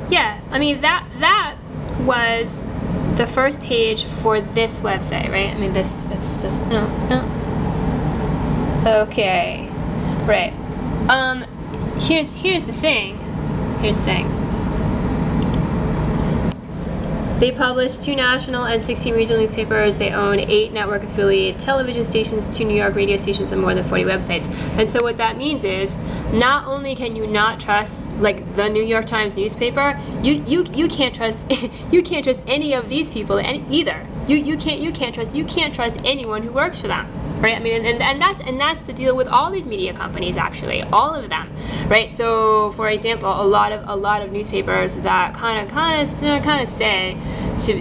Yeah, I mean that was the first page for this website, right? I mean that's just no. Okay, right. Here's the thing. Here's the thing. They publish 2 national and 16 regional newspapers. They own 8 network affiliate television stations, 2 New York radio stations, and more than 40 websites. And so what that means is, not only can you not trust like the New York Times newspaper, you can't trust you can't trust any of these people either. You can't trust anyone who works for them. Right? I mean, and that's the deal with all these media companies, actually, all of them, right? So, for example, a lot of newspapers that kind of say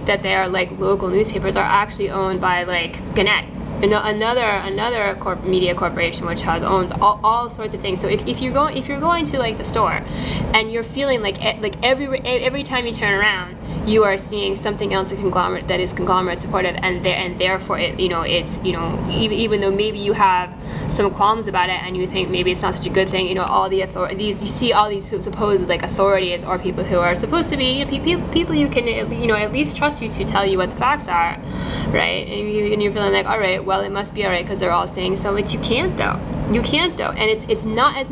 that they are like local newspapers are actually owned by like Gannett, another media corporation which owns all sorts of things. So if you're going to like the store, and you're feeling like every time you turn around, you are seeing something else that is conglomerate supportive, and therefore even though maybe you have some qualms about it and you think maybe it's not such a good thing, all the authorities, you see all these supposed like authorities or people who are supposed to be people you can at least trust you to tell you what the facts are, right? And you're feeling like, all right, well, it must be all right because they're all saying so, but you can't though. You can't though, and it's not as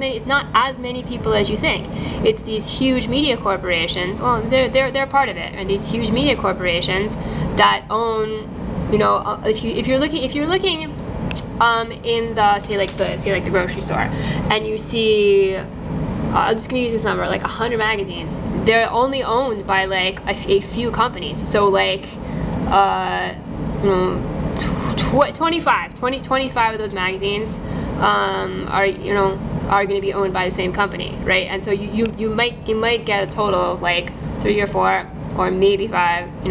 many people as you think. It's these huge media corporations. Well, they're part of it, and these huge media corporations that own, if you're looking in the say like the grocery store, and you see, I'm just gonna use this number, like 100 magazines. They're only owned by like a few companies. So like 25 of those magazines are going to be owned by the same company, right? And so you might get a total of like 3 or 4 or maybe 5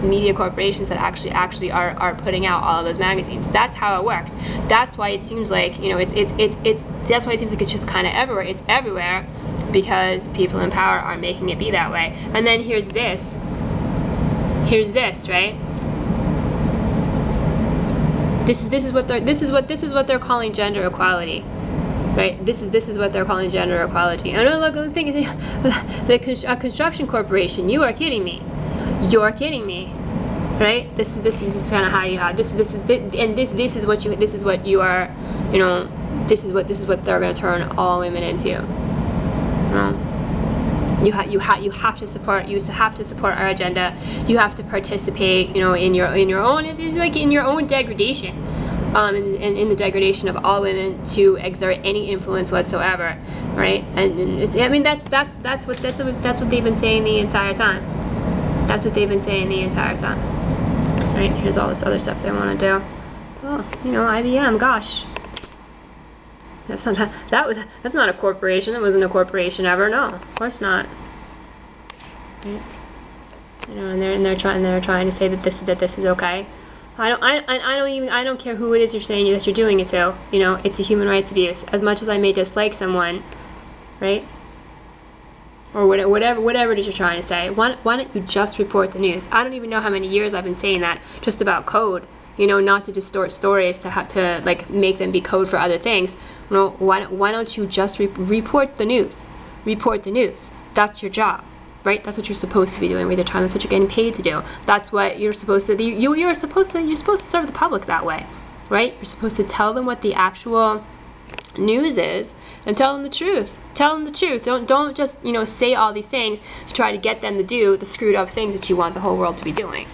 media corporations that actually are putting out all of those magazines. That's how it works. That's why it seems like that's why it seems like it's just kind of everywhere. It's everywhere because people in power are making it be that way. And then here's this, right? This is what they're calling gender equality, right? This is what they're calling gender equality. And look, think a construction corporation. You are kidding me. You're kidding me, right? This is just kind of how you have this is what you are. This is what they're going to turn all women into. You have to support our agenda. You have to participate, in your own degradation, in the degradation of all women to exert any influence whatsoever, right? And that's what they've been saying the entire time. That's what they've been saying the entire time, right? Here's all this other stuff they want to do. Oh, IBM, gosh. That's not a corporation. It wasn't a corporation ever. No, of course not. Right? And they're trying to say that this is okay. I don't care who it is you're saying that you're doing it to. It's a human rights abuse. As much as I may dislike someone, right? Or whatever it is you're trying to say. Why don't you just report the news? I don't even know how many years I've been saying that just about code. Not to distort stories to like make them be code for other things. Why don't you just report the news? Report the news. That's your job, right? That's what you're supposed to be doing with your time. That's what you're getting paid to do. That's what you're supposed to do. You're supposed to serve the public that way, right? You're supposed to tell them what the actual news is and tell them the truth. Tell them the truth. Don't just say all these things to try to get them to do the screwed up things that you want the whole world to be doing.